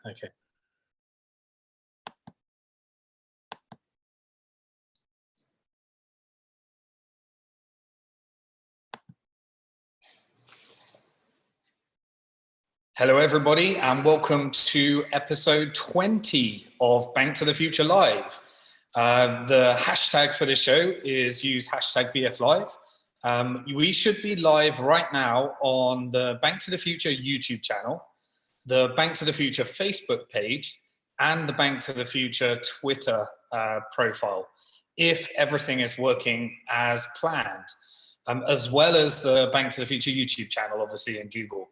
Okay. Hello, everybody, and welcome to episode 20 of Bank to the Future Live. The hashtag for the show is use hashtag BFLive. We should be live right now on the Bank to the Future YouTube channel, the Bank to the Future Facebook page, and the Bank to the Future Twitter profile, if everything is working as planned, as well as the Bank to the Future YouTube channel, obviously, in Google.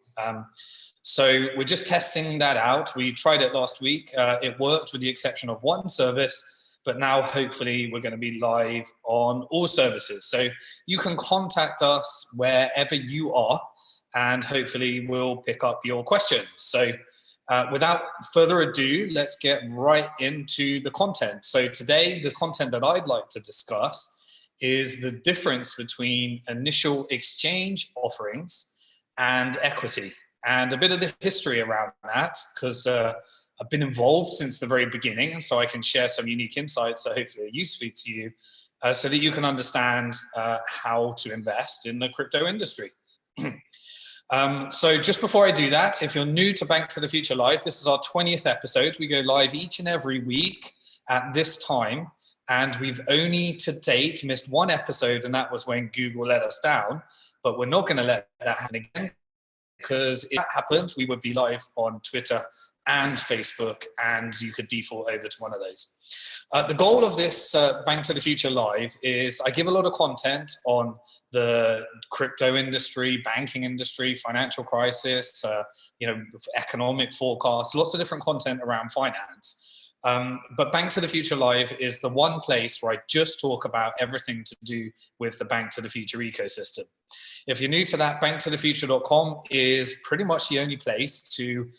So we're just testing that out. We tried it last week. It worked with the exception of one service, but now hopefully we're going to be live on all services. So you can contact us wherever you are, and hopefully we'll pick up your questions. So without further ado, let's get right into the content. So today, the content that I'd like to discuss is the difference between initial exchange offerings and equity, and a bit of the history around that, because I've been involved since the very beginning, and so I can share some unique insights that hopefully are useful to you, so that you can understand how to invest in the crypto industry. So just before I do that, if you're new to Bank to the Future Live, this is our 20th episode. We go live each and every week at this time, and we've only to date missed one episode, and that was when Google let us down, but we're not going to let that happen again, because if that happened, we would be live on Twitter and Facebook, and you could default over to one of those. The goal of this Bank to the Future Live is I give a lot of content on the crypto industry, banking industry, financial crisis, economic forecasts, lots of different content around finance. But Bank to the Future Live is the one place where I just talk about everything to do with the Bank to the Future ecosystem. If you're new to that, BnkToTheFuture.com is pretty much the only place to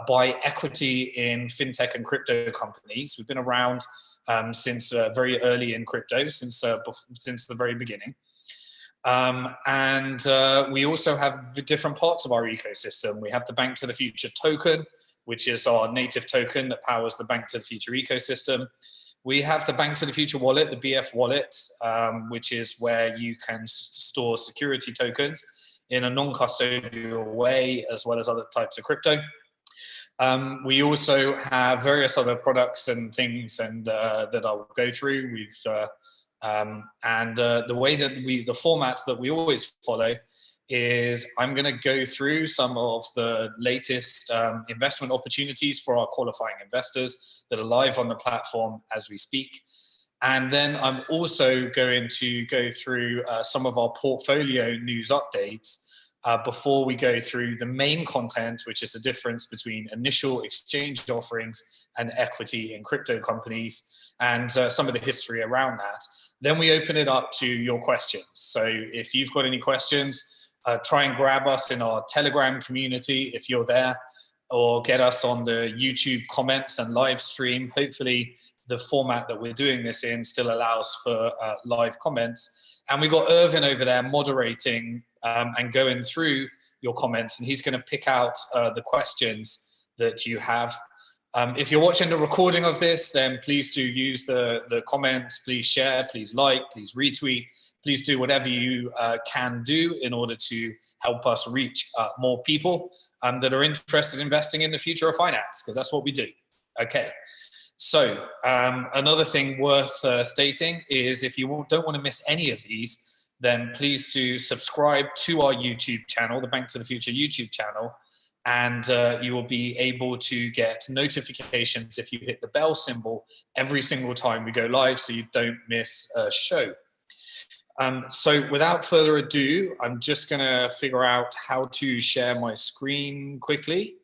buy equity in fintech and crypto companies. We've been around since very early in crypto, since the very beginning. We also have different parts of our ecosystem. We have the Bank to the Future token, which is our native token that powers the Bank to the Future ecosystem. We have the Bank to the Future wallet, the BF wallet, which is where you can store security tokens in a non-custodial way, as well as other types of crypto. We also have various other products and things, and that I'll go through. The way that the format that we always follow is I'm going to go through some of the latest investment opportunities for our qualifying investors that are live on the platform as we speak. And then I'm also going to go through some of our portfolio news updates before we go through the main content, which is the difference between initial exchange offerings and equity in crypto companies, and some of the history around that. Then we open it up to your questions. So if you've got any questions, try and grab us in our Telegram community if you're there, or get us on the YouTube comments and live stream. Hopefully the format that we're doing this in still allows for live comments. And we've got Irvin over there moderating and going through your comments, and he's going to pick out the questions that you have. If you're watching the recording of this, then please do use the comments. Please share, please like, please retweet. Please do whatever you can do in order to help us reach more people that are interested in investing in the future of finance, because that's what we do. Okay. So another thing worth stating is if you don't want to miss any of these, then please do subscribe to our YouTube channel, the Bank to the Future YouTube channel, and you will be able to get notifications if you hit the bell symbol every single time we go live, so you don't miss a show. So without further ado, I'm just going to figure out how to share my screen quickly.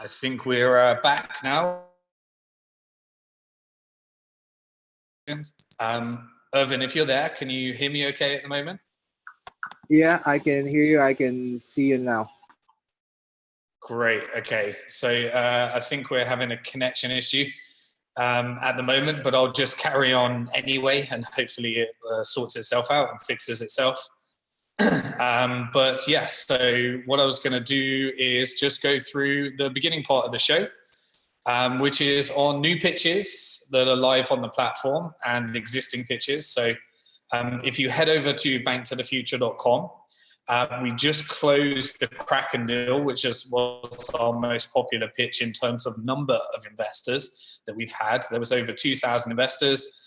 I think we're back now. Irvin, if you're there, can you hear me okay at the moment? Yeah, I can hear you. I can see you now. Great. Okay. So I think we're having a connection issue at the moment, but I'll just carry on anyway, and hopefully it sorts itself out and fixes itself. But yes, so what I was going to do is just go through the beginning part of the show, which is on new pitches that are live on the platform and existing pitches. So if you head over to BnkToTheFuture.com, we just closed the Kraken deal, which was our most popular pitch in terms of number of investors that we've had. There was over 2,000 investors.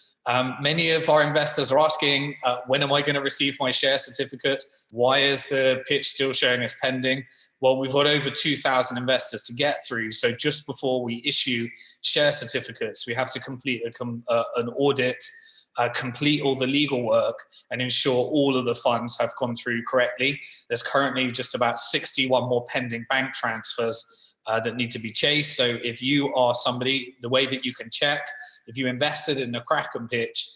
Many of our investors are asking, when am I going to receive my share certificate? Why is the pitch still showing as pending? Well, we've got over 2,000 investors to get through. So just before we issue share certificates, we have to complete an audit, complete all the legal work, and ensure all of the funds have gone through correctly. There's currently just about 61 more pending bank transfers that need to be chased. So if you are somebody, the way that you can check, if you invested in a Kraken pitch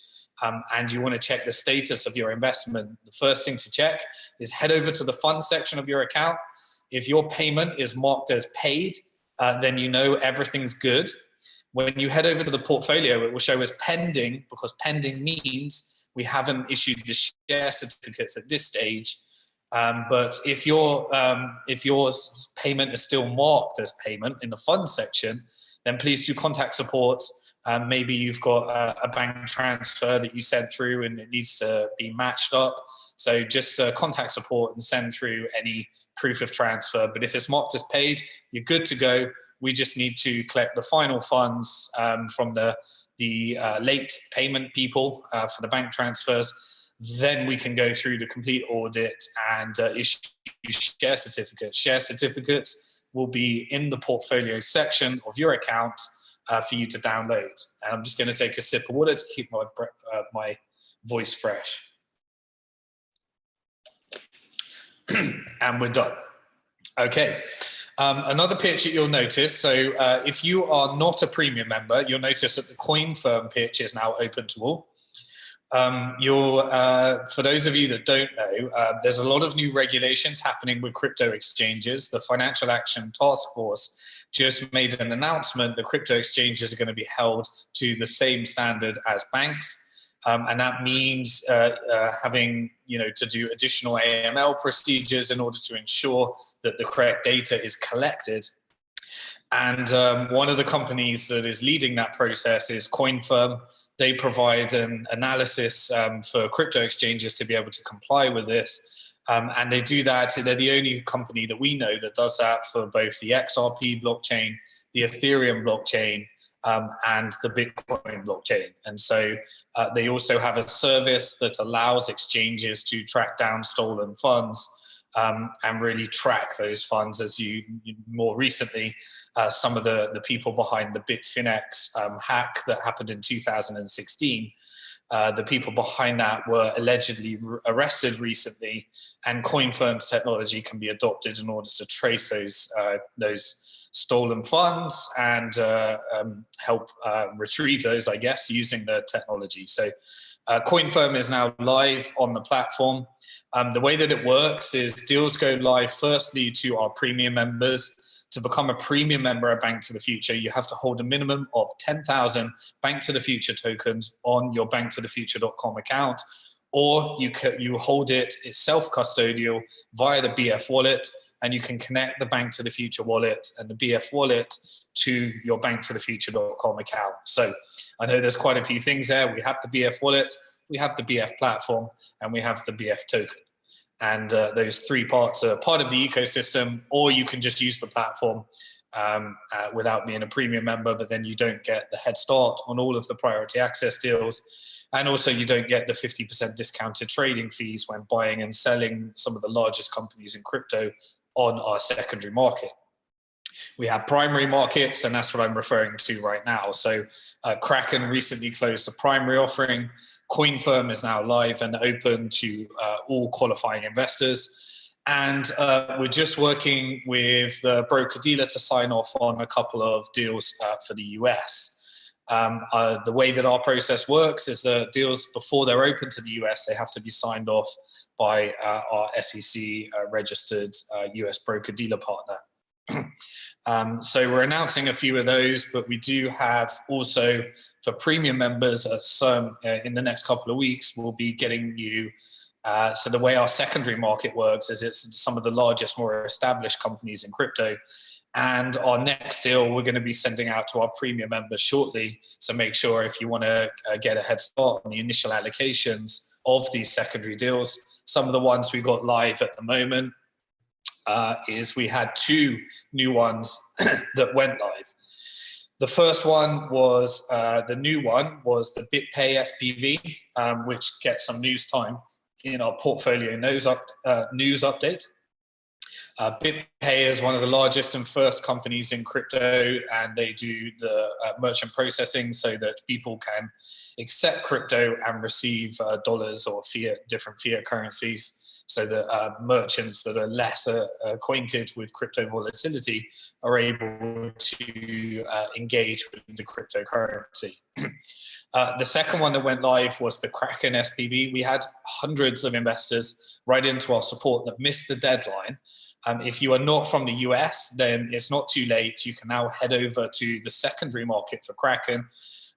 and you want to check the status of your investment, the first thing to check is head over to the funds section of your account. If your payment is marked as paid, then you know everything's good. When you head over to the portfolio, it will show as pending, because pending means we haven't issued the share certificates at this stage. But if your payment is still marked as payment in the fund section, then please do contact support. Maybe you've got a bank transfer that you sent through and it needs to be matched up. So just contact support and send through any proof of transfer. But if it's marked as paid, you're good to go. We just need to collect the final funds from the late payment people for the bank transfers. Then we can go through the complete audit and issue share certificates. Share certificates will be in the portfolio section of your account for you to download. And I'm just going to take a sip of water to keep my voice fresh. And we're done. Okay. Another pitch that you'll notice, so if you are not a premium member, you'll notice that the Coin Firm pitch is now open to all. For those of you that don't know, there's a lot of new regulations happening with crypto exchanges. The Financial Action Task Force just made an announcement that crypto exchanges are going to be held to the same standard as banks. And that means having to do additional AML procedures in order to ensure that the correct data is collected. And one of the companies that is leading that process is Coin Firm. They provide an analysis for crypto exchanges to be able to comply with this. And they do that. They're the only company that we know that does that for both the XRP blockchain, the Ethereum blockchain, and the Bitcoin blockchain. And so they also have a service that allows exchanges to track down stolen funds and really track those funds. As you more recently, some of the people behind the Bitfinex hack that happened in 2016, the people behind that were allegedly arrested recently, and Coin Firm's technology can be adopted in order to trace those stolen funds and help retrieve those, I guess, using the technology. So Coin Firm is now live on the platform. The way that it works is deals go live firstly to our premium members. To become a premium member of BnkToTheFuture, you have to hold a minimum of 10,000 BnkToTheFuture tokens on your BnkToTheFuture.com account, or you hold it self-custodial via the BF wallet, and you can connect the BnkToTheFuture wallet and the BF wallet to your BnkToTheFuture.com account. So I know there's quite a few things there. We have the BF wallet, we have the BF platform, and we have the BF token. And those three parts are part of the ecosystem, or you can just use the platform without being a premium member, but then you don't get the head start on all of the priority access deals. And also you don't get the 50% discounted trading fees when buying and selling some of the largest companies in crypto on our secondary market. We have primary markets, and that's what I'm referring to right now. So Kraken recently closed a primary offering. Coin Firm is now live and open to all qualifying investors. And we're just working with the broker-dealer to sign off on a couple of deals for the US. The way that our process works is that deals, before they're open to the US, they have to be signed off by our SEC registered US broker-dealer partner. So we're announcing a few of those, but we do have also for premium members in the next couple of weeks, we'll be getting you. So the way our secondary market works is it's some of the largest, more established companies in crypto. And our next deal, we're going to be sending out to our premium members shortly. So make sure if you want to get a head start on the initial allocations of these secondary deals. Some of the ones we got live at the moment is we had 2 new ones that went live. The first one was, the new one was the BitPay SPV, which gets some news time in our portfolio news update. BitPay is one of the largest and first companies in crypto, and they do the merchant processing so that people can accept crypto and receive dollars or different fiat currencies, so that merchants that are less acquainted with crypto volatility are able to engage with the cryptocurrency. The second one that went live was the Kraken SPV. We had hundreds of investors write into our support that missed the deadline. If you are not from the US, then it's not too late. You can now head over to the secondary market for Kraken,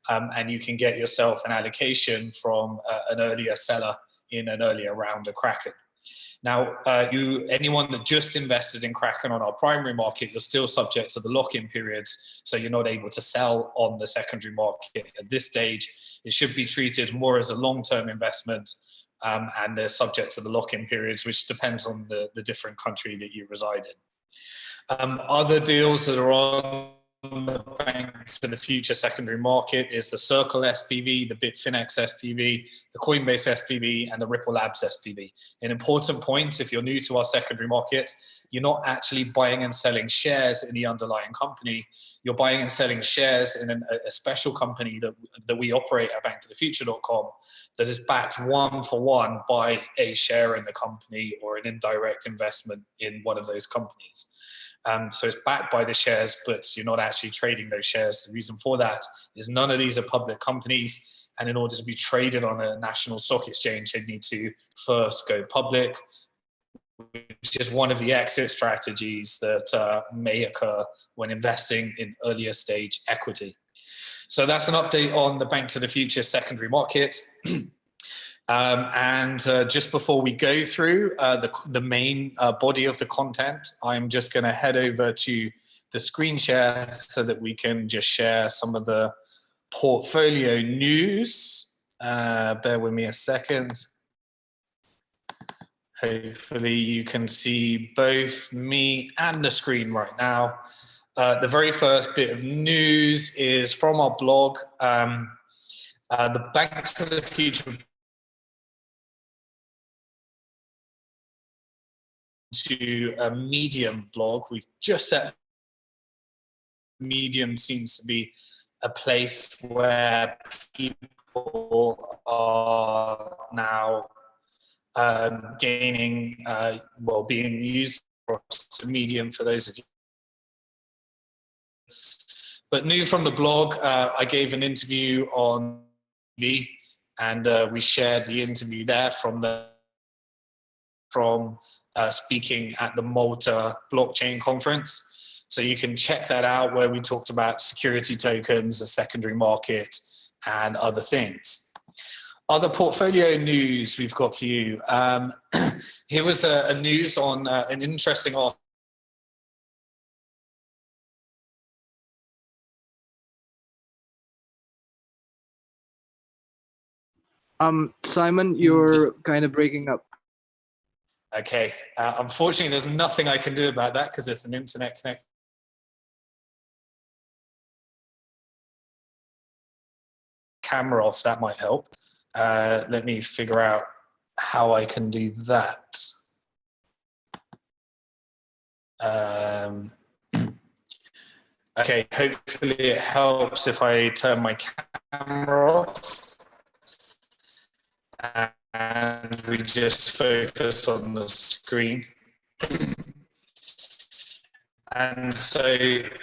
and you can get yourself an allocation from an earlier seller in an earlier round of Kraken. Now, anyone that just invested in Kraken on our primary market, you're still subject to the lock-in periods, so you're not able to sell on the secondary market at this stage. It should be treated more as a long-term investment, and they're subject to the lock-in periods, which depends on the different country that you reside in. Other deals that are on the BnkToTheFuture secondary market is the Circle SPV, the Bitfinex SPV, the Coinbase SPV, and the Ripple Labs SPV. An important point, if you're new to our secondary market, you're not actually buying and selling shares in the underlying company. You're buying and selling shares in a special company that we operate at BnkToTheFuture.com that is backed 1-for-1 by a share in the company or an indirect investment in one of those companies. So it's backed by the shares, but you're not actually trading those shares. The reason for that is none of these are public companies, and in order to be traded on a national stock exchange, they need to first go public, which is one of the exit strategies that may occur when investing in earlier stage equity. So that's an update on the BnkToTheFuture secondary market. Just before we go through the main body of the content, I'm just going to head over to the screen share so that we can just share some of the portfolio news. Bear with me a second. Hopefully you can see both me and the screen right now. The very first bit of news is from our blog. The BnkToTheFuture to a Medium blog. We've just set Medium seems to be a place where people are now gaining, being used to Medium for those of you. But new from the blog, I gave an interview on TV, and we shared the interview there from speaking at the Malta blockchain conference. So you can check that out, where we talked about security tokens, the secondary market, and other things. Other portfolio news we've got for you. Here was a news on an interesting article. Simon, you're kind of breaking up. Okay, unfortunately, there's nothing I can do about that because it's an internet connect. Camera off, that might help. Let me figure out how I can do that. Okay, hopefully it helps if I turn my camera off. And we just focus on the screen. And so,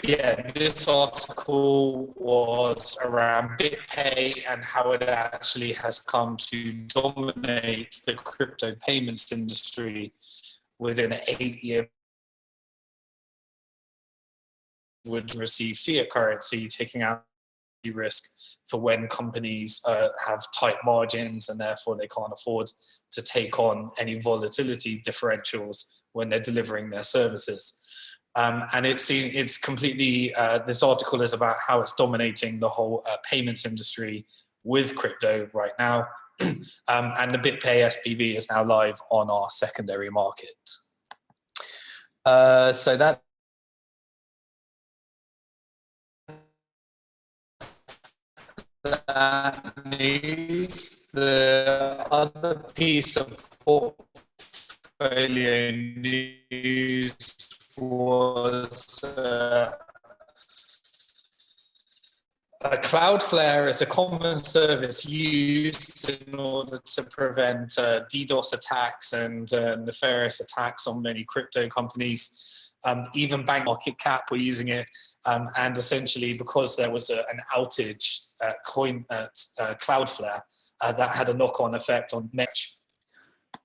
yeah, this article was around BitPay and how it actually has come to dominate the crypto payments industry within an 8-year would receive fiat currency, taking out the risk for when companies have tight margins and therefore they can't afford to take on any volatility differentials when they're delivering their services. And it's completely, this article is about how it's dominating the whole payments industry with crypto right now. And the BitPay SPV is now live on our secondary market. So that news. The other piece of portfolio news was Cloudflare is a common service used in order to prevent DDoS attacks and nefarious attacks on many crypto companies. Even bank market cap were using it, and essentially because there was an outage at Cloudflare, that had a knock-on effect on Mesh.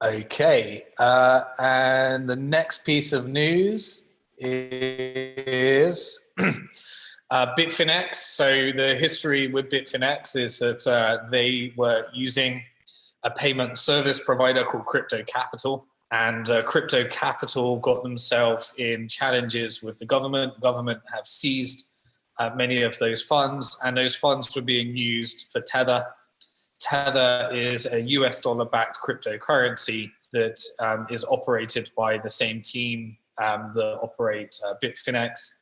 Okay, and the next piece of news is Bitfinex. So the history with Bitfinex is that they were using a payment service provider called Crypto Capital, and Crypto Capital got themselves in challenges with the government. The government have seized many of those funds, and those funds were being used for Tether. Tether is a US dollar-backed cryptocurrency that is operated by the same team that operate Bitfinex.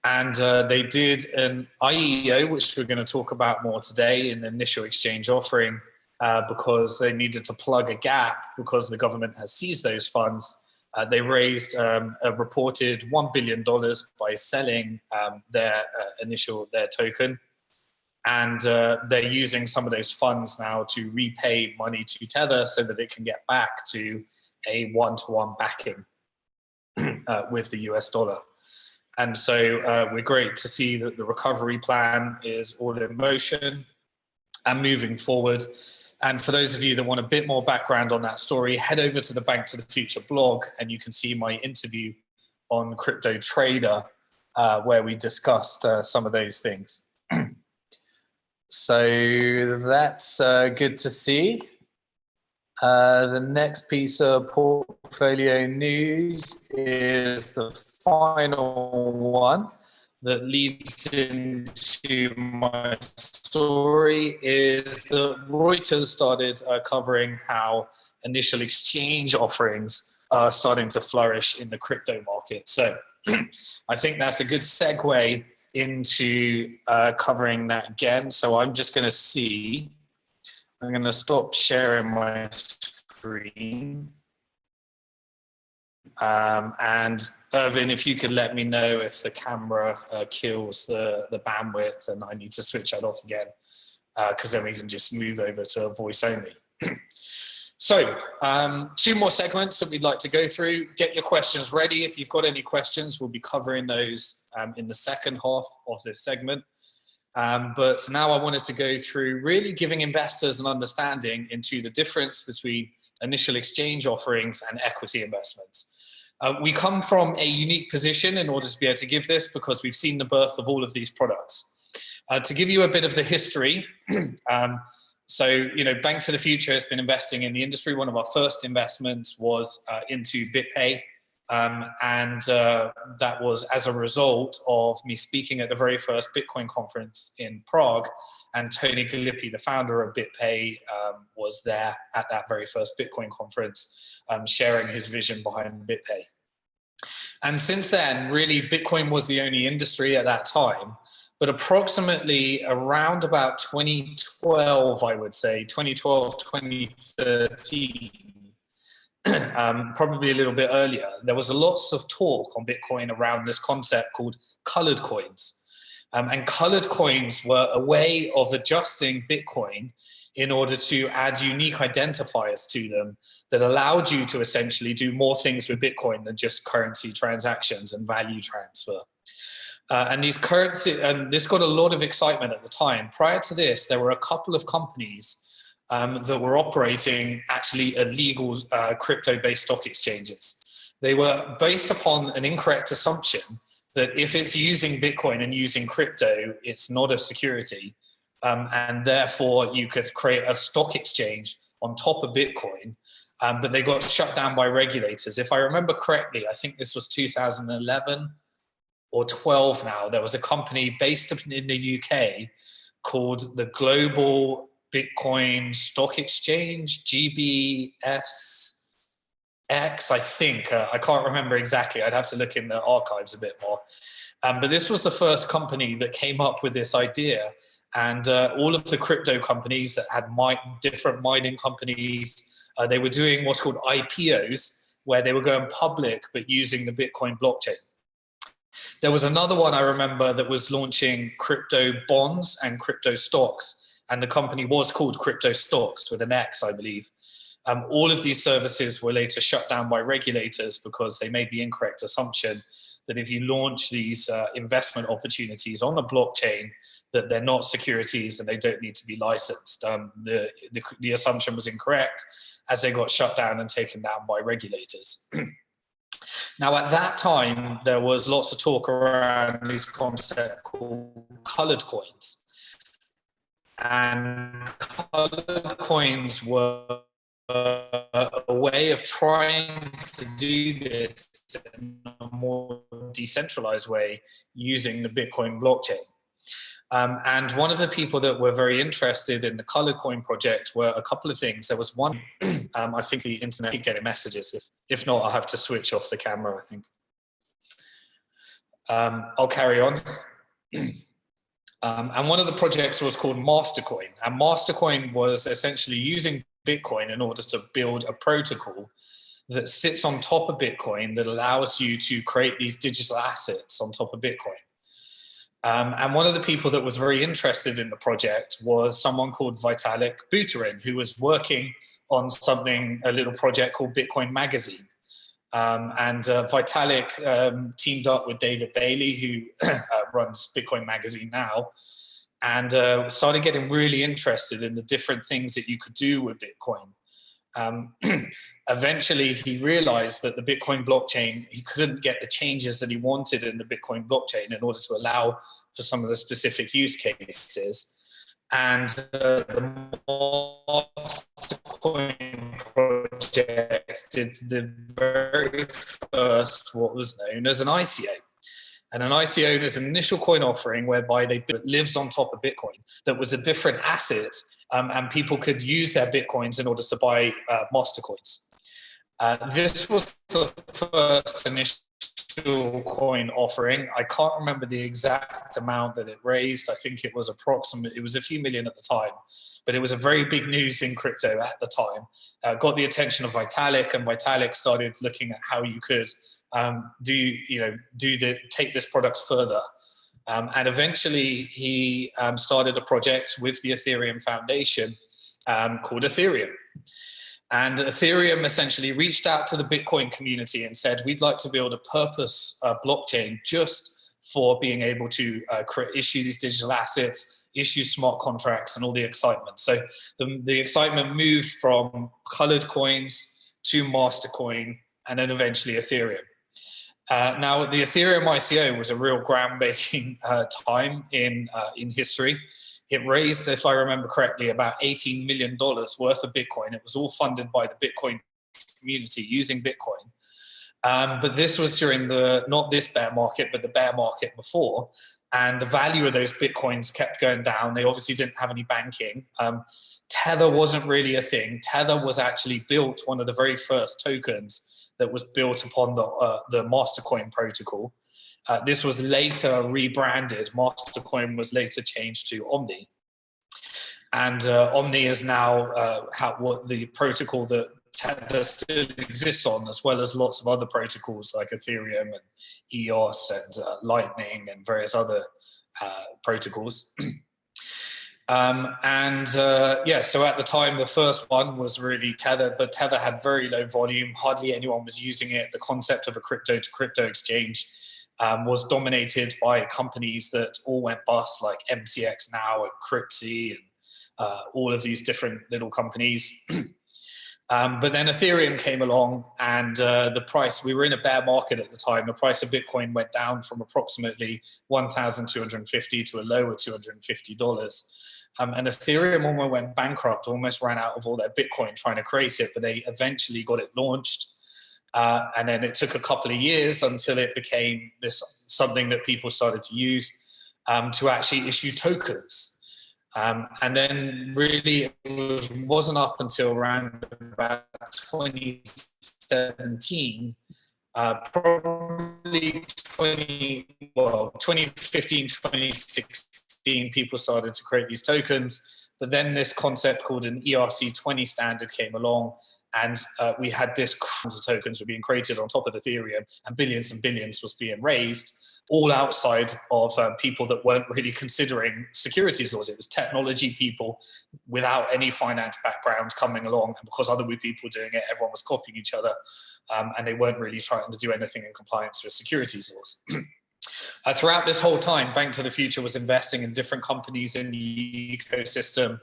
And they did an IEO, which we're going to talk about more today, in the initial exchange offering, because they needed to plug a gap because the government has seized those funds. They raised a reported $1 billion by selling their token. And they're using some of those funds now to repay money to Tether so that it can get back to a one-to-one backing with the US dollar. And so we're great to see that the recovery plan is all in motion and moving forward. And for those of you that want a bit more background on that story, head over to the Bank to the Future blog and you can see my interview on Crypto Trader where we discussed some of those things. So that's good to see. The next piece of portfolio news is the final one that leads into my story, is that Reuters started covering how initial exchange offerings are starting to flourish in the crypto market. So I think that's a good segue into covering that again. So I'm just going to I'm going to stop sharing my screen. And Irvin, if you could let me know if the camera kills the bandwidth and I need to switch that off again, because then we can just move over to voice only. So 2 more segments that we'd like to go through. Get your questions ready. If you've got any questions, we'll be covering those in the second half of this segment. But now I wanted to go through really giving investors an understanding into the difference between initial exchange offerings and equity investments. We come from a unique position in order to be able to give this because we've seen the birth of all of these products. To give you a bit of the history, so, you know, Bank to the Future has been investing in the industry. One of our first investments was into BitPay. And that was as a result of me speaking at the very first Bitcoin conference in Prague. And Tony Galippi, the founder of BitPay, was there at that very first Bitcoin conference, sharing his vision behind BitPay. And since then, really, Bitcoin was the only industry at that time. But approximately around about 2012, I would say, 2012, 2013, probably a little bit earlier, there was lots of talk on Bitcoin around this concept called colored coins. And colored coins were a way of adjusting Bitcoin in order to add unique identifiers to them that allowed you to essentially do more things with Bitcoin than just currency transactions and value transfer. And this got a lot of excitement at the time. Prior to this, there were a couple of companies that were operating actually illegal crypto-based stock exchanges. They were based upon an incorrect assumption that if it's using Bitcoin and using crypto, it's not a security. And therefore, you could create a stock exchange on top of Bitcoin. But they got shut down by regulators. If I remember correctly, I think this was 2011 or 12 now. There was a company based in the UK called the Global Bitcoin Stock Exchange, GBSX, I think. I can't remember exactly. I'd have to look in the archives a bit more. But this was the first company that came up with this idea. And all of the crypto companies that had different mining companies, they were doing what's called IPOs, where they were going public but using the Bitcoin blockchain. There was another one I remember that was launching crypto bonds and crypto stocks, and the company was called Crypto Stocks with an X, I believe. All of these services were later shut down by regulators because they made the incorrect assumption that if you launch these investment opportunities on a blockchain, that they're not securities and they don't need to be licensed. The assumption was incorrect, as they got shut down and taken down by regulators. Now, at that time, there was lots of talk around this concept called colored coins. And colored coins were a way of trying to do this in a more decentralized way using the Bitcoin blockchain. And one of the people that were very interested in the colored coin project were a couple of things. There was one, I think the internet keep getting messages. If not, I'll have to switch off the camera, I think. I'll carry on. And one of the projects was called Mastercoin. And Mastercoin was essentially using Bitcoin in order to build a protocol that sits on top of Bitcoin that allows you to create these digital assets on top of Bitcoin. And one of the people that was very interested in the project was someone called Vitalik Buterin, who was working on a little project called Bitcoin Magazine. And Vitalik teamed up with David Bailey, who runs Bitcoin Magazine now, and started getting really interested in the different things that you could do with Bitcoin. Eventually, he realized that the Bitcoin blockchain, he couldn't get the changes that he wanted in the Bitcoin blockchain in order to allow for some of the specific use cases. And the Mastercoin project did the very first, what was known as an ICO. And an ICO is an initial coin offering whereby it lives on top of Bitcoin that was a different asset, and people could use their Bitcoins in order to buy Mastercoins. This was the first initial coin offering. I can't remember the exact amount that it raised. I think it was it was a few million at the time, but it was a very big news in crypto at the time. Got the attention of Vitalik, and Vitalik started looking at how you could take this product further. And eventually he started a project with the Ethereum Foundation called Ethereum. And Ethereum essentially reached out to the Bitcoin community and said, we'd like to build a purpose blockchain just for being able to issue these digital assets, issue smart contracts, and all the excitement. So the excitement moved from colored coins to Mastercoin and then eventually Ethereum. Now, the Ethereum ICO was a real groundbreaking time in history. It raised, if I remember correctly, about $18 million worth of Bitcoin. It was all funded by the Bitcoin community using Bitcoin. But this was during not this bear market, but the bear market before. And the value of those Bitcoins kept going down. They obviously didn't have any banking. Tether wasn't really a thing. Tether was actually built, one of the very first tokens that was built upon the Mastercoin protocol. This was later rebranded. Mastercoin was later changed to Omni. And Omni is now what the protocol that Tether still exists on, as well as lots of other protocols like Ethereum and EOS and Lightning and various other protocols. So at the time, the first one was really Tether, but Tether had very low volume. Hardly anyone was using it. The concept of a crypto-to-crypto exchange was dominated by companies that all went bust, like MCX Now and Cryptsy and all of these different little companies. But then Ethereum came along, and the price, we were in a bear market at the time. The price of Bitcoin went down from approximately $1,250 to a low of $250. And Ethereum almost went bankrupt, almost ran out of all their Bitcoin trying to create it, but they eventually got it launched. And then it took a couple of years until it became something that people started to use to actually issue tokens. And then really it wasn't up until around about 2017, probably 2015, 2016, people started to create these tokens. But then this concept called an ERC20 standard came along, and we had this kinds of tokens were being created on top of Ethereum, and billions was being raised, all outside of people that weren't really considering securities laws. It was technology people without any finance background coming along, and because other people were doing it, everyone was copying each other, and they weren't really trying to do anything in compliance with securities laws. Throughout this whole time, BnkToTheFuture was investing in different companies in the ecosystem.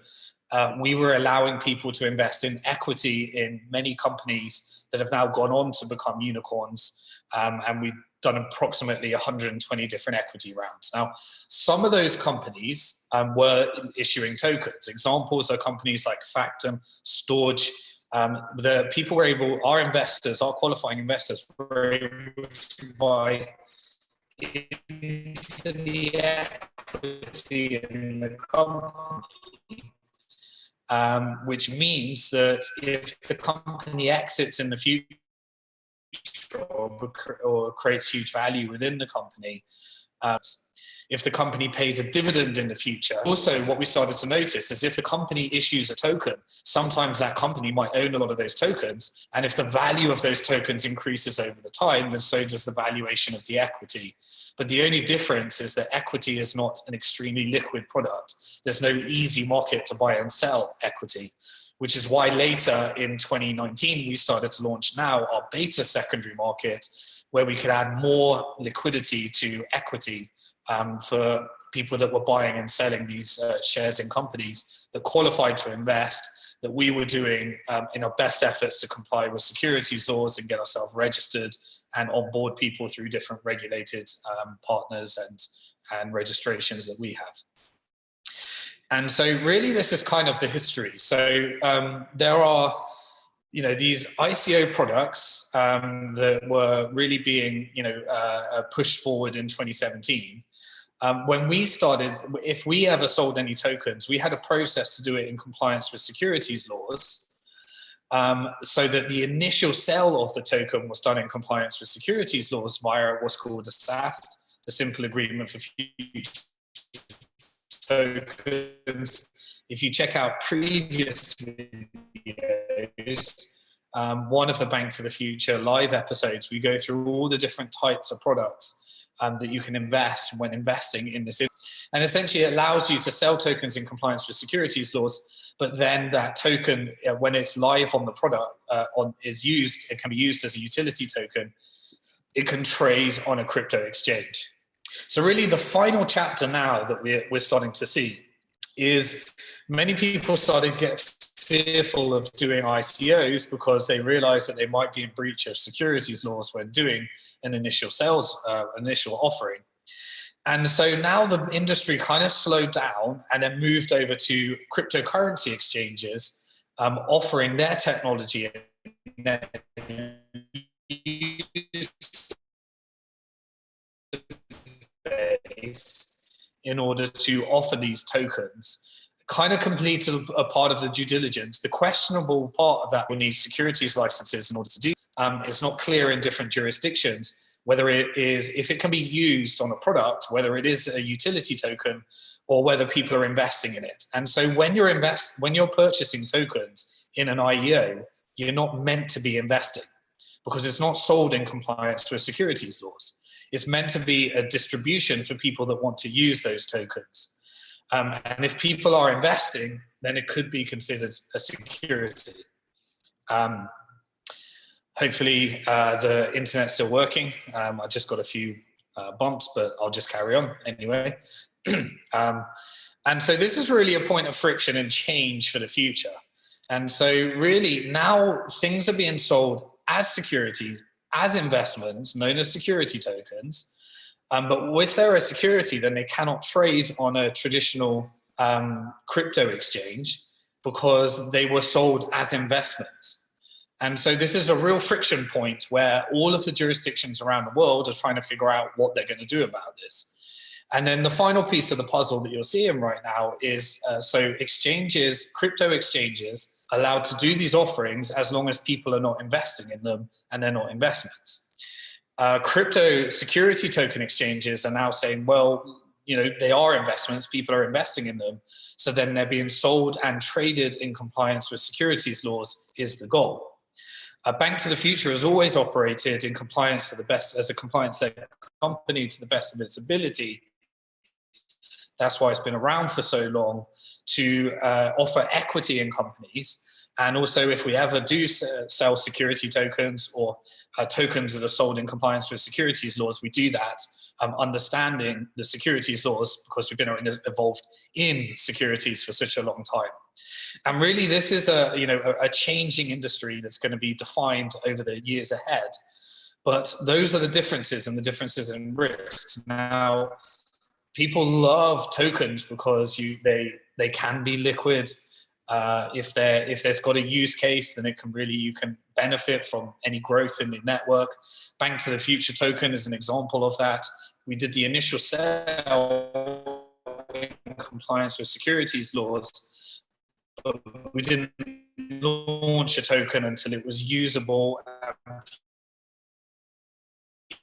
We were allowing people to invest in equity in many companies that have now gone on to become unicorns, and we've done approximately 120 different equity rounds. Now, some of those companies were issuing tokens. Examples are companies like Factum, Storage. The people were able, our investors, our qualifying investors, were able to buy into the equity in the company, which means that if the company exits in the future or creates huge value within the company, if the company pays a dividend in the future. Also, what we started to notice is if the company issues a token, sometimes that company might own a lot of those tokens. And if the value of those tokens increases over the time, then so does the valuation of the equity. But the only difference is that equity is not an extremely liquid product. There's no easy market to buy and sell equity, which is why later in 2019, we started to launch now our beta secondary market, where we could add more liquidity to equity for people that were buying and selling these shares in companies that qualified to invest, that we were doing in our best efforts to comply with securities laws and get ourselves registered and onboard people through different regulated partners and registrations that we have. And so really this is kind of the history. So there are, these ICO products that were really being, pushed forward in 2017. When we started, if we ever sold any tokens, we had a process to do it in compliance with securities laws, so that the initial sale of the token was done in compliance with securities laws via what's called a SAFT, a simple agreement for future tokens. If you check out previous videos, one of the BnkToTheFuture live episodes, we go through all the different types of products that you can invest when investing in this. And essentially it allows you to sell tokens in compliance with securities laws, but then that token, when it's live on the product, is used, it can be used as a utility token. It can trade on a crypto exchange. So really the final chapter now that we're starting to see is many people started to get fearful of doing ICOs because they realized that they might be in breach of securities laws when doing an initial initial offering. And so now the industry kind of slowed down and then moved over to cryptocurrency exchanges offering their technology in order to offer these tokens. Kind of completed a part of the due diligence. The questionable part of that will need securities licenses in order to do. It's not clear in different jurisdictions whether it is, if it can be used on a product, whether it is a utility token or whether people are investing in it. And so when you're purchasing tokens in an IEO, you're not meant to be investing because it's not sold in compliance with securities laws. It's meant to be a distribution for people that want to use those tokens. And if people are investing, then it could be considered a security. Hopefully the internet's still working. I just got a few bumps, but I'll just carry on anyway. And so this is really a point of friction and change for the future. And so really now things are being sold as securities, as investments, known as security tokens. But if they're a security, then they cannot trade on a traditional crypto exchange because they were sold as investments. And so this is a real friction point where all of the jurisdictions around the world are trying to figure out what they're going to do about this. And then the final piece of the puzzle that you're seeing right now is, so exchanges, crypto exchanges, allowed to do these offerings as long as people are not investing in them and they're not investments. Crypto security token exchanges are now saying, well, they are investments, people are investing in them, so then they're being sold and traded in compliance with securities laws is the goal. BnkToTheFuture has always operated in compliance to the best, as a compliance-led company to the best of its ability. That's why it's been around for so long, to offer equity in companies. And also, if we ever do sell security tokens or tokens that are sold in compliance with securities laws, we do that understanding the securities laws because we've been involved in securities for such a long time. And really, this is a changing industry that's going to be defined over the years ahead. But those are the differences and the differences in risks. Now, people love tokens because they can be liquid. If there's got a use case, then you can benefit from any growth in the network. BnkToTheFuture token is an example of that. We did the initial sale in compliance with securities laws, but we didn't launch a token until it was usable and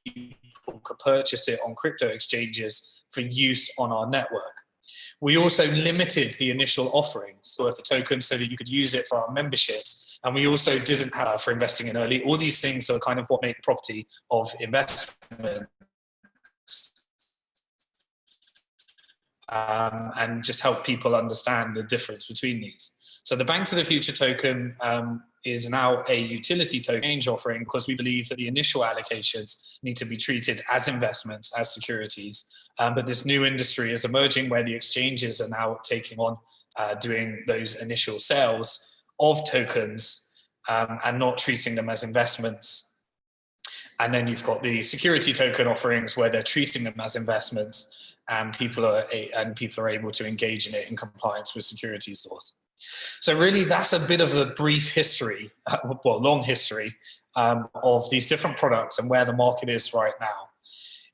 people could purchase it on crypto exchanges for use on our network. We also limited the initial offerings worth a token so that you could use it for our memberships. And we also didn't have for investing in early. All these things are kind of what make property of investment. And just help people understand the difference between these. So the BnkToTheFuture token is now a utility token exchange offering because we believe that the initial allocations need to be treated as investments, as securities. But this new industry is emerging where the exchanges are now taking on doing those initial sales of tokens and not treating them as investments. And then you've got the security token offerings where they're treating them as investments and people are able to engage in it in compliance with securities laws. So really, that's a bit of a brief history, long history of these different products and where the market is right now.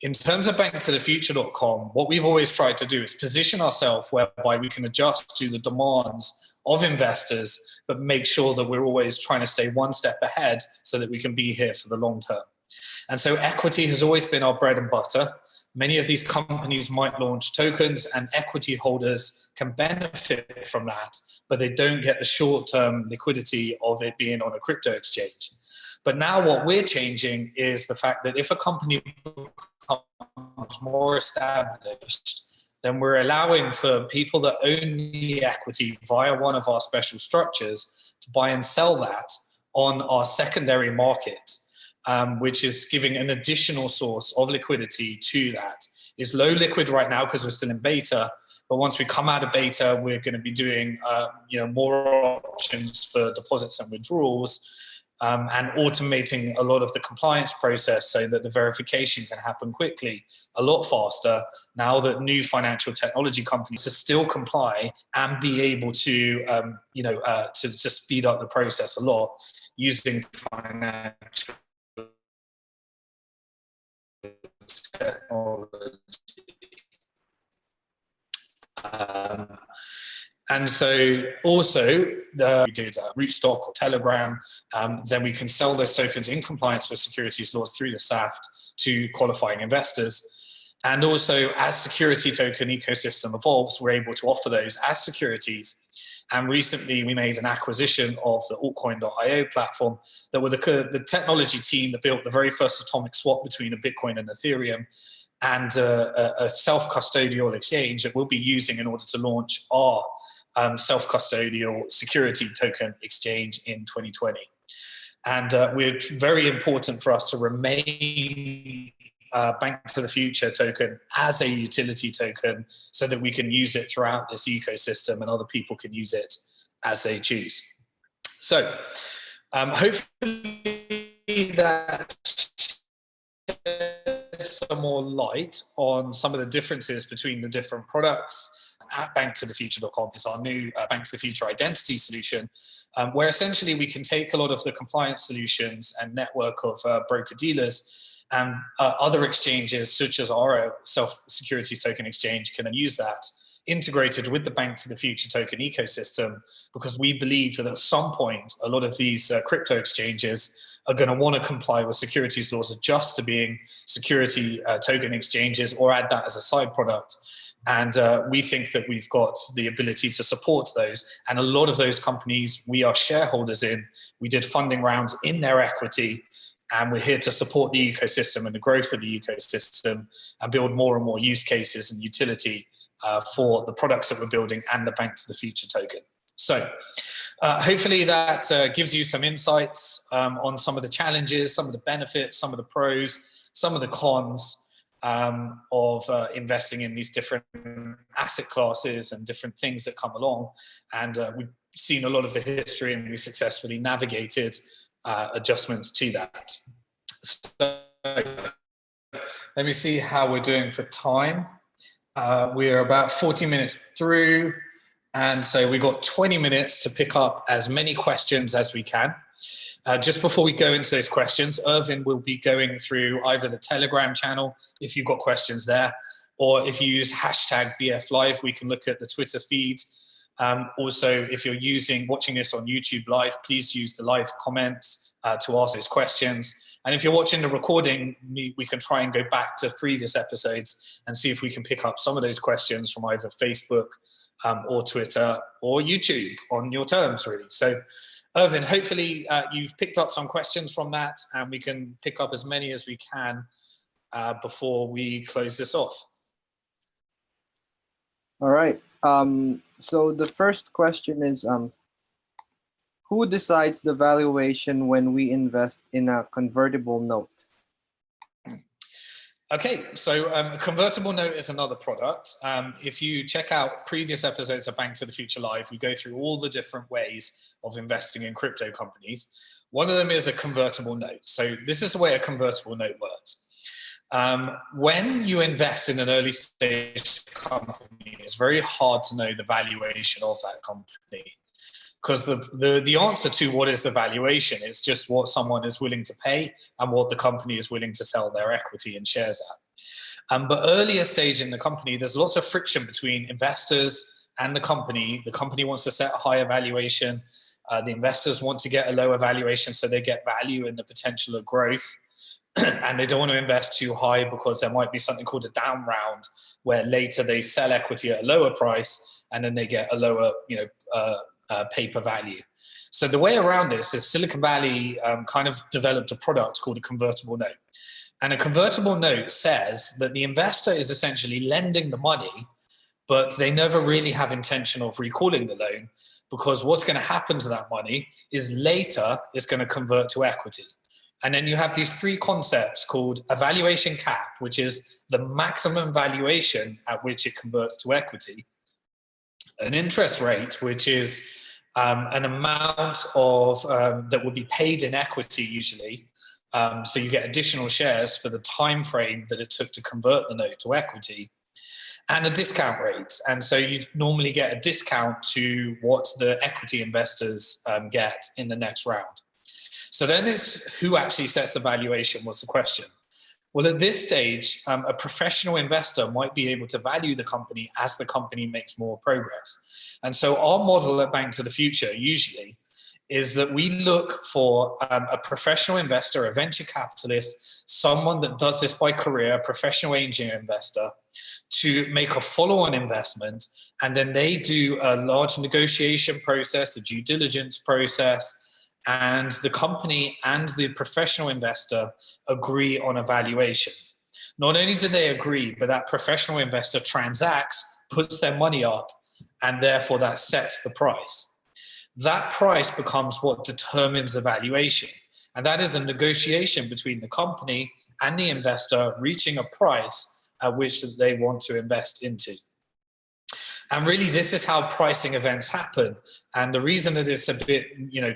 In terms of BnkToTheFuture.com, what we've always tried to do is position ourselves whereby we can adjust to the demands of investors, but make sure that we're always trying to stay one step ahead so that we can be here for the long term. And so equity has always been our bread and butter. Many of these companies might launch tokens and equity holders can benefit from that, but they don't get the short-term liquidity of it being on a crypto exchange. But now what we're changing is the fact that if a company becomes more established, then we're allowing for people that own the equity via one of our special structures to buy and sell that on our secondary market. Which is giving an additional source of liquidity to that. It's low liquid right now because we're still in beta, but once we come out of beta, we're going to be doing more options for deposits and withdrawals and automating a lot of the compliance process so that the verification can happen quickly, a lot faster, now that new financial technology companies to still comply and be able to, to speed up the process a lot using financial technology. And so also we did Rootstock or Telegram, then we can sell those tokens in compliance with securities laws through the SAFT to qualifying investors. And also as security token ecosystem evolves, we're able to offer those as securities. And recently we made an acquisition of the altcoin.io platform that were the technology team that built the very first atomic swap between a Bitcoin and Ethereum. and a self-custodial exchange that we'll be using in order to launch our self-custodial security token exchange in 2020. And it's very important for us to remain BnkToTheFuture token as a utility token so that we can use it throughout this ecosystem and other people can use it as they choose. So hopefully that sheds some more light on some of the differences between the different products. At BnkToTheFuture.com is our new BnkToTheFuture identity solution, where essentially we can take a lot of the compliance solutions and network of broker-dealers and other exchanges, such as our self-security token exchange, can use that integrated with the BnkToTheFuture token ecosystem, because we believe that at some point, a lot of these crypto exchanges are going to want to comply with securities laws, adjust to being security token exchanges, or add that as a side product. And we think that we've got the ability to support those. And a lot of those companies we are shareholders in. We did funding rounds in their equity, and we're here to support the ecosystem and the growth of the ecosystem and build more and more use cases and utility for the products that we're building and the BnkToTheFuture token. So hopefully that gives you some insights on some of the challenges, some of the benefits, some of the pros, some of the cons of investing in these different asset classes and different things that come along. And we've seen a lot of the history, and we successfully navigated adjustments to that. So let me see how we're doing for time. We're about 40 minutes through, and so we've got 20 minutes to pick up as many questions as we can. Just before we go into those questions, Irvin will be going through either the Telegram channel, if you've got questions there, or if you use hashtag BFLive, we can look at the Twitter feed. Also, if you're watching this on YouTube Live, please use the live comments to ask those questions. And if you're watching the recording, we can try and go back to previous episodes and see if we can pick up some of those questions from either Facebook or Twitter or YouTube on your terms, really. So, Irvin, hopefully you've picked up some questions from that, and we can pick up as many as we can before we close this off. All right. So the first question is, who decides the valuation when we invest in a convertible note? Okay, so a convertible note is another product. If you check out previous episodes of BnkToTheFuture Live, we go through all the different ways of investing in crypto companies. One of them is a convertible note. So this is the way a convertible note works. When you invest in an early stage company, it's very hard to know the valuation of that company, because the answer to what is the valuation is just what someone is willing to pay and what the company is willing to sell their equity and shares at. But earlier stage in the company, there's lots of friction between investors and the company. The company wants to set a higher valuation. The investors want to get a lower valuation so they get value in the potential of growth. And they don't want to invest too high because there might be something called a down round, where later they sell equity at a lower price and then they get a lower, paper value. So the way around this is Silicon Valley kind of developed a product called a convertible note. And a convertible note says that the investor is essentially lending the money, but they never really have intention of recalling the loan, because what's going to happen to that money is later it's going to convert to equity. And then you have these three concepts called a valuation cap, which is the maximum valuation at which it converts to equity, an interest rate, which is an amount of that will be paid in equity usually. So you get additional shares for the time frame that it took to convert the note to equity, and a discount rate. And so you normally get a discount to what the equity investors get in the next round. So then it's who actually sets the valuation was the question. Well, at this stage, a professional investor might be able to value the company as the company makes more progress. And so our model at BnkToTheFuture usually is that we look for a professional investor, a venture capitalist, someone that does this by career, a professional angel investor, to make a follow-on investment. And then they do a large negotiation process, a due diligence process, and the company and the professional investor agree on a valuation. Not only do they agree, but that professional investor transacts, puts their money up, and therefore that sets the price. That price becomes what determines the valuation. And that is a negotiation between the company and the investor reaching a price at which they want to invest into. And really, this is how pricing events happen. And the reason that it's a bit,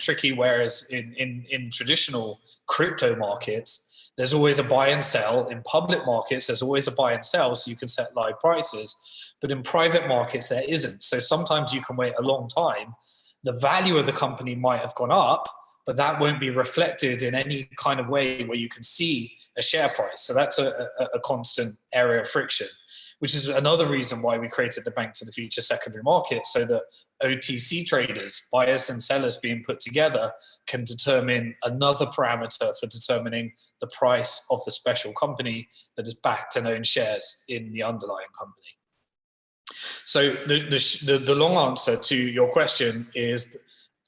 tricky, whereas in traditional crypto markets, there's always a buy and sell. In public markets, there's always a buy and sell, so you can set live prices. But in private markets, there isn't. So sometimes you can wait a long time. The value of the company might have gone up, but that won't be reflected in any kind of way where you can see a share price. So that's a constant area of friction, which is another reason why we created the BnkToTheFuture secondary market, so that OTC traders, buyers and sellers being put together, can determine another parameter for determining the price of the special company that is backed and owns shares in the underlying company. So the long answer to your question is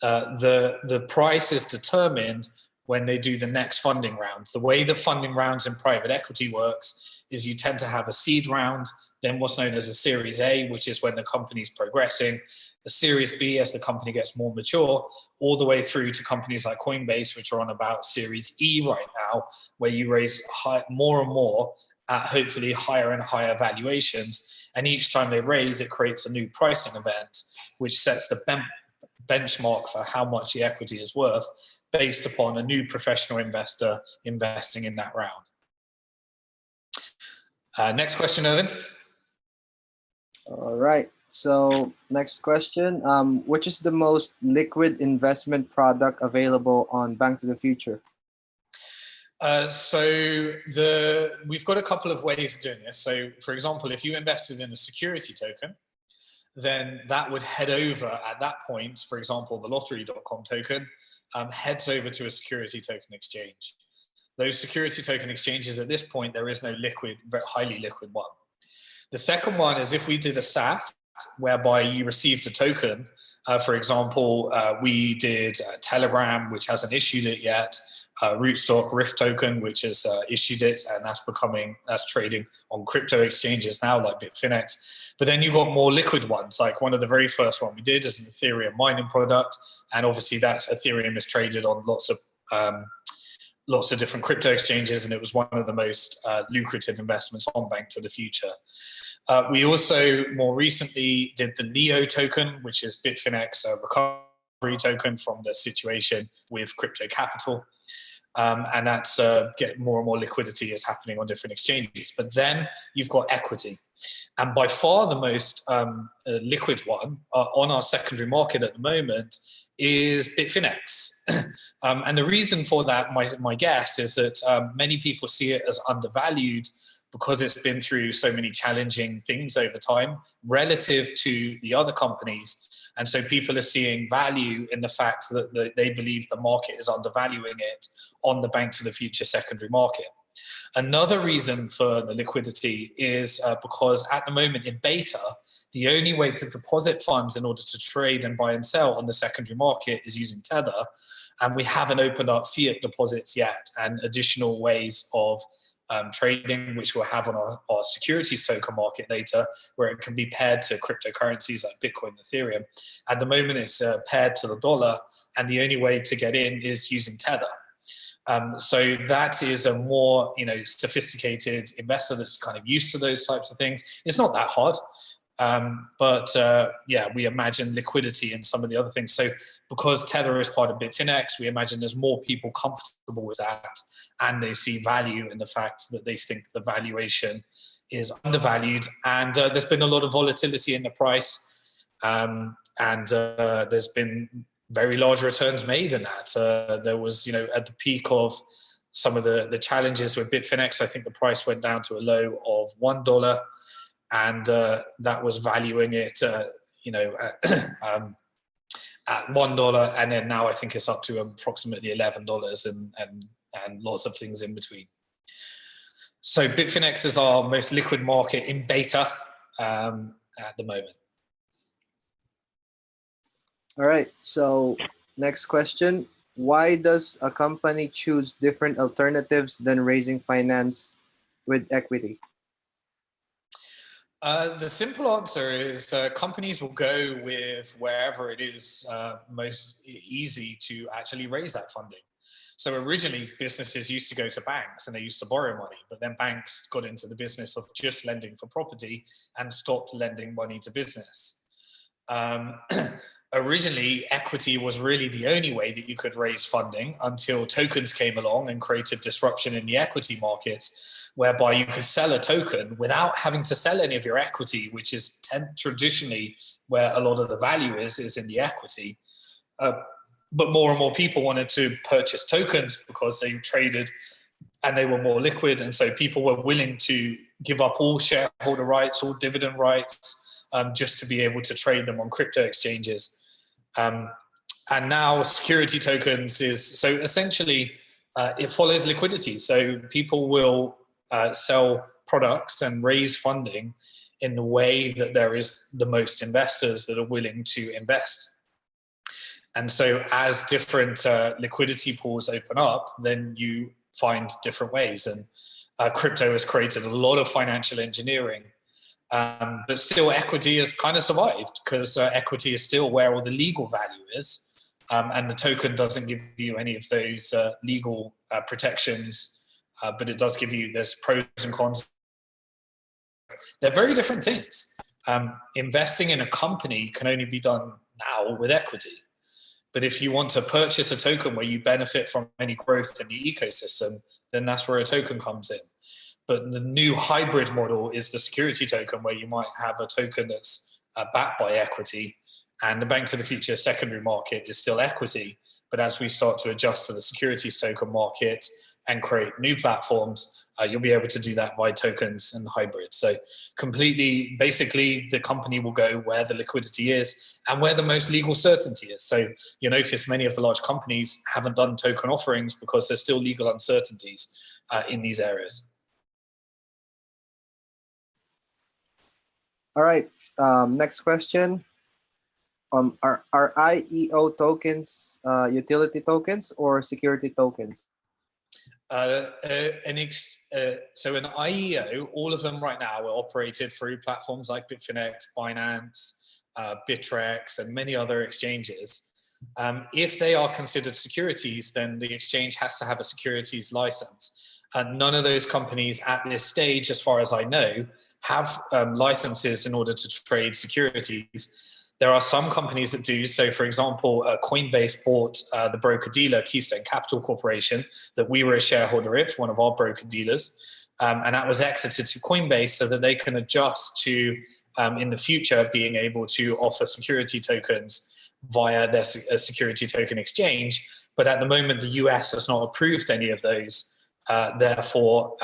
the price is determined when they do the next funding round. The way that funding rounds in private equity works is you tend to have a seed round, then what's known as a Series A, which is when the company's progressing, a Series B as the company gets more mature, all the way through to companies like Coinbase, which are on about Series E right now, where you raise more and more at hopefully higher and higher valuations. And each time they raise, it creates a new pricing event, which sets the benchmark for how much the equity is worth based upon a new professional investor investing in that round. Next question, Irvin. All right. So next question, which is the most liquid investment product available on BnkToTheFuture? We've got a couple of ways of doing this. So for example, if you invested in a security token, then that would head over at that point, for example, the lottery.com token heads over to a security token exchange. Those security token exchanges at this point, there is no liquid, very highly liquid one. The second one is if we did a SAF, whereby you received a token. For example, we did Telegram, which hasn't issued it yet, Rootstock Rift token, which has issued it, and that's trading on crypto exchanges now, like Bitfinex. But then you got more liquid ones, like one of the very first one we did is an Ethereum mining product, and obviously that Ethereum is traded on lots of different crypto exchanges, and it was one of the most lucrative investments on BnkToTheFuture. We also more recently did the Leo token, which is Bitfinex recovery token from the situation with crypto capital. And that's getting more and more liquidity is happening on different exchanges. But then you've got equity. And by far the most liquid one on our secondary market at the moment is Bitfinex. And the reason for that, my guess, is that many people see it as undervalued because it's been through so many challenging things over time relative to the other companies. And so people are seeing value in the fact that they believe the market is undervaluing it on the BnkToTheFuture secondary market. Another reason for the liquidity is because at the moment in beta, the only way to deposit funds in order to trade and buy and sell on the secondary market is using Tether. And we haven't opened up fiat deposits yet and additional ways of trading, which we'll have on our securities token market later, where it can be paired to cryptocurrencies like Bitcoin and Ethereum. At the moment, it's paired to the dollar, and the only way to get in is using Tether. So that is a more sophisticated investor that's kind of used to those types of things. It's not that hard. But we imagine liquidity and some of the other things. So because Tether is part of Bitfinex, we imagine there's more people comfortable with that, and they see value in the fact that they think the valuation is undervalued. And there's been a lot of volatility in the price, and there's been very large returns made in that. There was, at the peak of some of the challenges with Bitfinex, I think the price went down to a low of $1. And that was valuing it, at $1, and then now I think it's up to approximately $11, and lots of things in between. So Bitfinex is our most liquid market in beta at the moment. All right. So next question: why does a company choose different alternatives than raising finance with equity? The simple answer is companies will go with wherever it is most easy to actually raise that funding. So originally, businesses used to go to banks and they used to borrow money, but then banks got into the business of just lending for property and stopped lending money to business. Originally, equity was really the only way that you could raise funding until tokens came along and created disruption in the equity markets, whereby you could sell a token without having to sell any of your equity, which is traditionally where a lot of the value is in the equity. But more and more people wanted to purchase tokens because they traded and they were more liquid. And so people were willing to give up all shareholder rights, all dividend rights, just to be able to trade them on crypto exchanges. And now security tokens is, so essentially it follows liquidity. So people will sell products and raise funding in the way that there is the most investors that are willing to invest. And so as different liquidity pools open up, then you find different ways. And crypto has created a lot of financial engineering, but still equity has kind of survived because equity is still where all the legal value is. And the token doesn't give you any of those legal protections, but it does give you, there's pros and cons. They're very different things. Investing in a company can only be done now with equity. But if you want to purchase a token where you benefit from any growth in the ecosystem, then that's where a token comes in. But the new hybrid model is the security token, where you might have a token that's backed by equity, and the BnkToTheFuture secondary market is still equity. But as we start to adjust to the securities token market and create new platforms, you'll be able to do that by tokens and hybrid. So completely, basically, the company will go where the liquidity is and where the most legal certainty is. So you notice many of the large companies haven't done token offerings because there's still legal uncertainties in these areas. All right, next question. Are IEO tokens utility tokens or security tokens? So an IEO, all of them right now are operated through platforms like Bitfinex, Binance, Bittrex, and many other exchanges. If they are considered securities, then the exchange has to have a securities license. And none of those companies at this stage, as far as I know, have licenses in order to trade securities. There are some companies that do. So, for example, Coinbase bought the broker-dealer Keystone Capital Corporation that we were a shareholder of, one of our broker-dealers. And that was exited to Coinbase so that they can adjust to, in the future, being able to offer security tokens via their security token exchange. But at the moment, the US has not approved any of those. Therefore,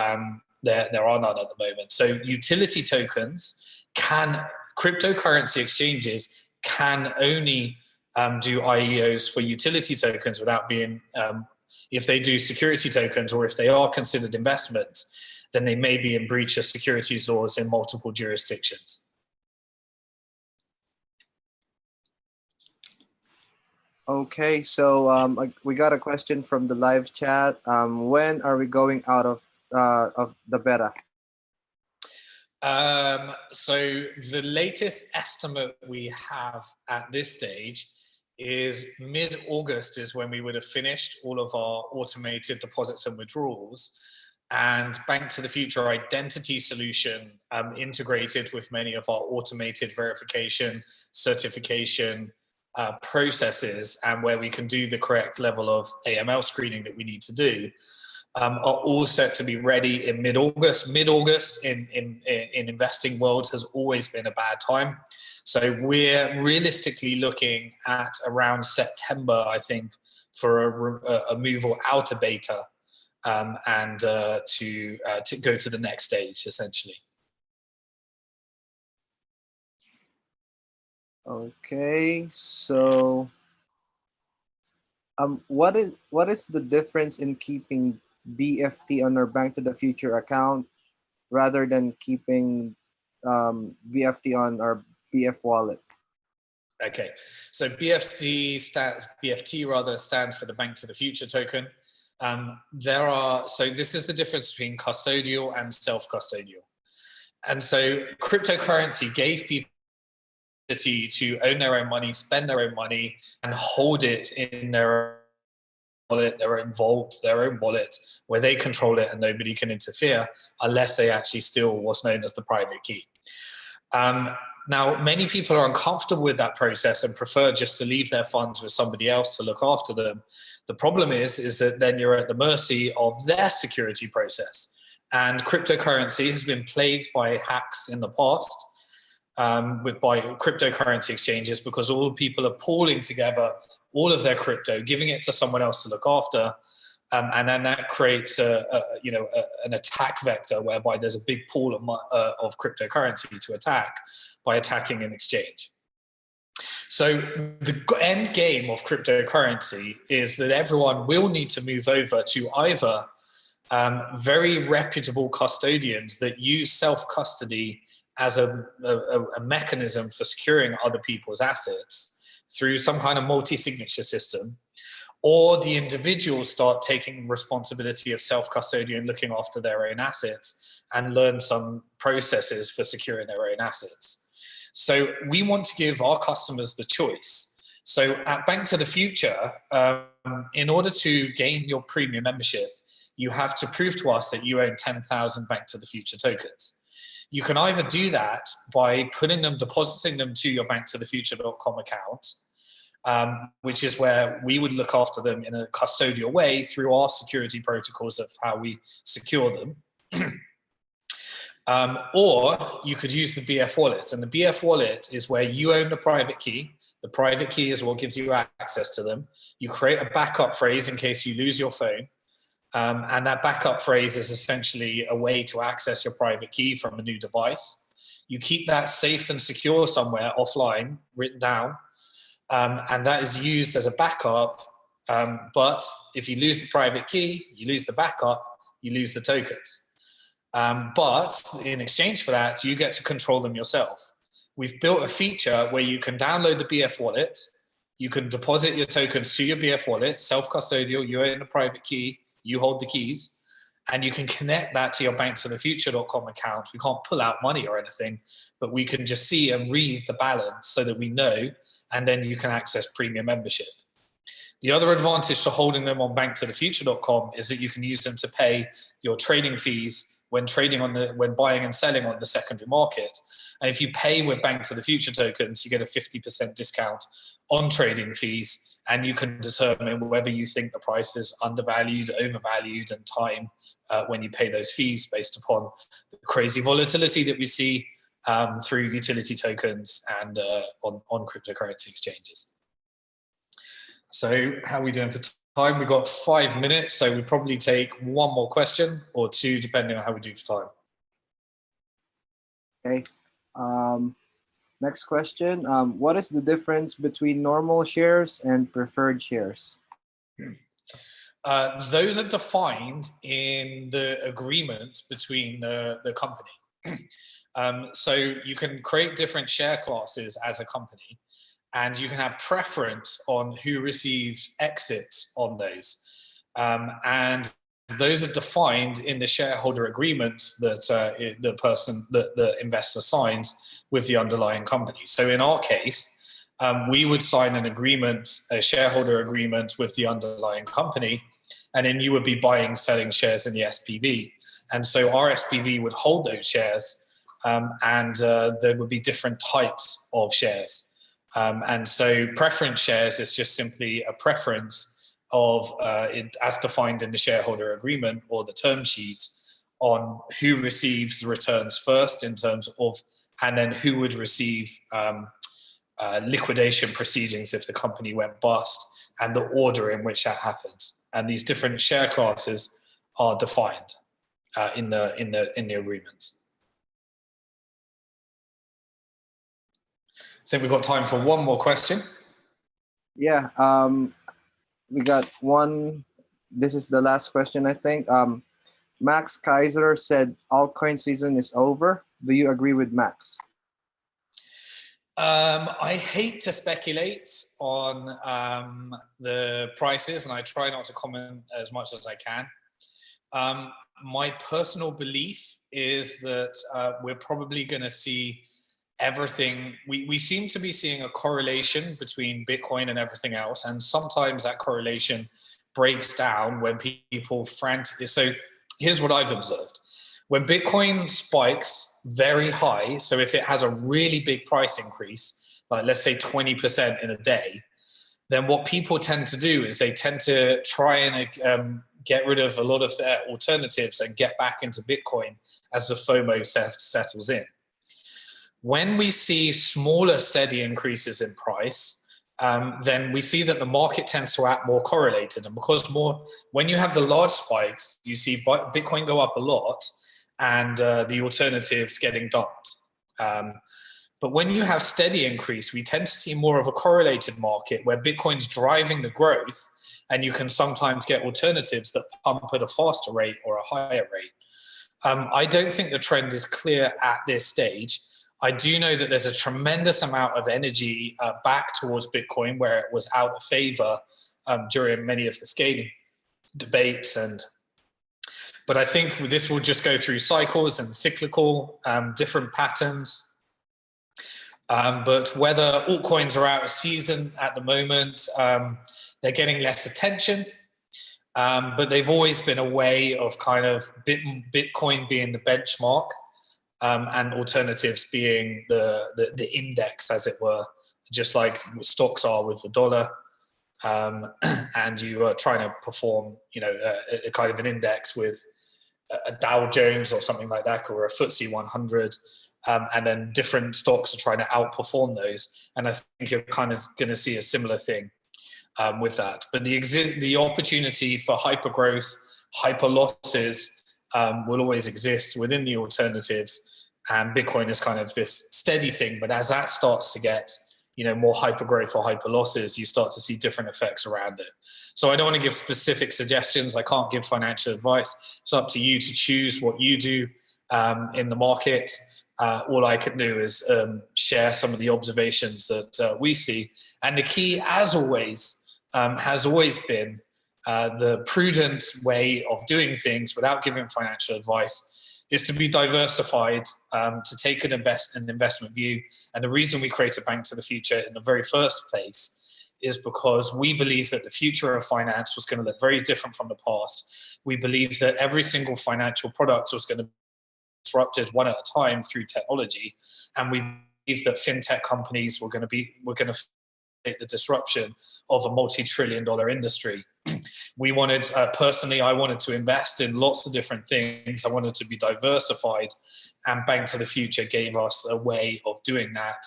there are none at the moment. So utility tokens cryptocurrency exchanges can only do IEOs for utility tokens without being, if they do security tokens or if they are considered investments, then they may be in breach of securities laws in multiple jurisdictions. Okay, so we got a question from the live chat. When are we going out of the beta? So the latest estimate we have at this stage is mid-August is when we would have finished all of our automated deposits and withdrawals, and BnkToTheFuture identity solution integrated with many of our automated verification, certification processes, and where we can do the correct level of AML screening that we need to do. Are all set to be ready in mid-August. Mid-August in investing world has always been a bad time. So we're realistically looking at around September, I think, for a move out of beta and to go to the next stage, essentially. Okay, so what is the difference in keeping BFT on our BnkToTheFuture account rather than keeping BFT on our BF wallet? Okay, so BFT stands for the BnkToTheFuture token. So this is the difference between custodial and self-custodial. And so cryptocurrency gave people the ability to own their own money, spend their own money, and hold it in their wallet, their own vault, their own wallet, where they control it and nobody can interfere unless they actually steal what's known as the private key. Now, many people are uncomfortable with that process and prefer just to leave their funds with somebody else to look after them. The problem is that then you're at the mercy of their security process. And cryptocurrency has been plagued by hacks in the past by cryptocurrency exchanges, because all people are pooling together all of their crypto, giving it to someone else to look after. And then that creates an attack vector whereby there's a big pool of cryptocurrency to attack by attacking an exchange. So the end game of cryptocurrency is that everyone will need to move over to either very reputable custodians that use self-custody as a mechanism for securing other people's assets through some kind of multi-signature system, or the individuals start taking responsibility of self-custody and looking after their own assets and learn some processes for securing their own assets. So we want to give our customers the choice. So at BnkToTheFuture, in order to gain your premium membership, you have to prove to us that you own 10,000 BnkToTheFuture tokens. You can either do that by depositing them to your BnkToTheFuture.com account, which is where we would look after them in a custodial way through our security protocols of how we secure them. Or you could use the BF wallet, and the BF wallet is where you own the private key. The private key is what gives you access to them. You create a backup phrase in case you lose your phone. And that backup phrase is essentially a way to access your private key from a new device. You keep that safe and secure somewhere offline, written down, and that is used as a backup. But if you lose the private key, you lose the backup, you lose the tokens. But in exchange for that, you get to control them yourself. We've built a feature where you can download the BF wallet, you can deposit your tokens to your BF wallet, self-custodial, you own the private key, you hold the keys, and you can connect that to your BnkToTheFuture.com account. We can't pull out money or anything, but we can just see and read the balance so that we know, and then you can access premium membership. The other advantage to holding them on BnkToTheFuture.com is that you can use them to pay your trading fees when buying and selling on the secondary market. And if you pay with BnkToTheFuture tokens, you get a 50% discount on trading fees, and you can determine whether you think the price is undervalued, overvalued, and time when you pay those fees based upon the crazy volatility that we see through utility tokens and on cryptocurrency exchanges. So how are we doing for time? We've got 5 minutes, so we probably take one more question or two, depending on how we do for time. Okay. Next question. What is the difference between normal shares and preferred shares? Those are defined in the agreement between the company. So you can create different share classes as a company, and you can have preference on who receives exits on those. And those are defined in the shareholder agreements that the investor signs with the underlying company. So in our case, we would sign an agreement, a shareholder agreement with the underlying company, and then you would be buying, selling shares in the SPV. And so our SPV would hold those shares, and there would be different types of shares. And so preference shares is just simply a preference of it as defined in the shareholder agreement or the term sheet on who receives the returns first in terms of, and then who would receive liquidation proceedings if the company went bust, and the order in which that happens. And these different share classes are defined in the agreements. I think we've got time for one more question. Yeah, we got one. This is the last question, I think. Max Kaiser said altcoin season is over. Do you agree with Max? I hate to speculate on the prices, and I try not to comment as much as I can. My personal belief is that we're probably going to see everything. We seem to be seeing a correlation between Bitcoin and everything else, and sometimes that correlation breaks down when people frantically. So here's what I've observed. When Bitcoin spikes very high, so if it has a really big price increase, like let's say 20% in a day, then what people tend to do is they tend to try and get rid of a lot of their alternatives and get back into Bitcoin as the FOMO settles in. When we see smaller steady increases in price, then we see that the market tends to act more correlated. And because when you have the large spikes, you see Bitcoin go up a lot and the alternatives getting dumped. But when you have steady increase, we tend to see more of a correlated market where Bitcoin's driving the growth, and you can sometimes get alternatives that pump at a faster rate or a higher rate. I don't think the trend is clear at this stage. I do know that there's a tremendous amount of energy back towards Bitcoin where it was out of favor during many of the scaling debates. But I think this will just go through cycles and cyclical different patterns. But whether altcoins are out of season at the moment, they're getting less attention. But they've always been a way of kind of Bitcoin being the benchmark and alternatives being the index, as it were, just like stocks are with the dollar. And you are trying to perform, a kind of an index with a Dow Jones or something like that, or a FTSE 100. And then different stocks are trying to outperform those. And I think you're kind of going to see a similar thing with that. But the opportunity for hyper growth, hyper losses will always exist within the alternatives. And Bitcoin is kind of this steady thing. But as that starts to get, more hyper growth or hyper losses, you start to see different effects around it. So I don't want to give specific suggestions. I can't give financial advice. It's up to you to choose what you do in the market. All I can do is share some of the observations that we see. And the key, as always, has always been the prudent way of doing things without giving financial advice is to be diversified, to take an investment view. And the reason we created Bank to the Future in the very first place is because we believe that the future of finance was going to look very different from the past. We believe that every single financial product was going to disrupted one at a time through technology, and we believe that fintech companies were going to take the disruption of a multi-trillion-dollar industry. We wanted, personally, I wanted to invest in lots of different things. I wanted to be diversified, and Bank to the Future gave us a way of doing that.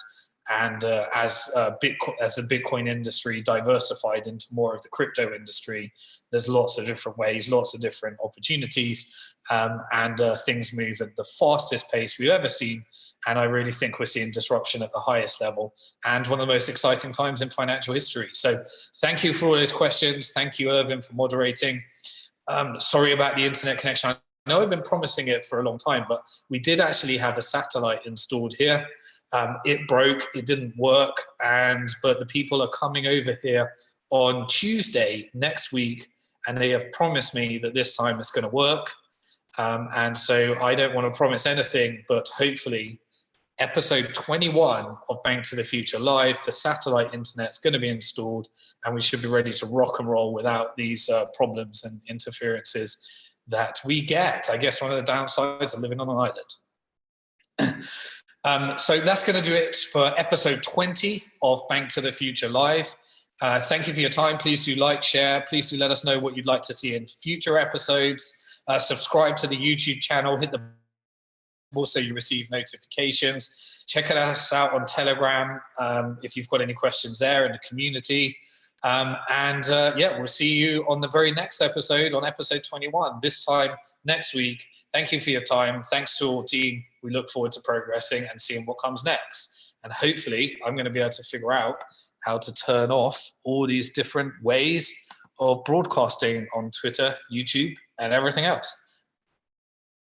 And as the Bitcoin industry diversified into more of the crypto industry, there's lots of different ways, lots of different opportunities, and things move at the fastest pace we've ever seen. And I really think we're seeing disruption at the highest level and one of the most exciting times in financial history. So thank you for all those questions. Thank you, Irvin, for moderating. Sorry about the internet connection. I know I've been promising it for a long time, but we did actually have a satellite installed here. It broke, it didn't work, but the people are coming over here on Tuesday next week, and they have promised me that this time it's going to work. And so I don't want to promise anything, but hopefully episode 21 of Bank to the Future Live, the satellite internet's going to be installed, and we should be ready to rock and roll without these problems and interferences that we get. I guess one of the downsides of living on an island. So that's going to do it for episode 20 of Bank to the Future Live. Thank you for your time. Please do like, share. Please do let us know what you'd like to see in future episodes. Subscribe to the YouTube channel. Hit the bell so you receive notifications. Check us out on Telegram if you've got any questions there in the community. Yeah, we'll see you on the very next episode, on episode 21, this time next week. Thank you for your time. Thanks to our team. We look forward to progressing and seeing what comes next. And hopefully I'm going to be able to figure out how to turn off all these different ways of broadcasting on Twitter, YouTube, and everything else.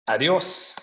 Adios.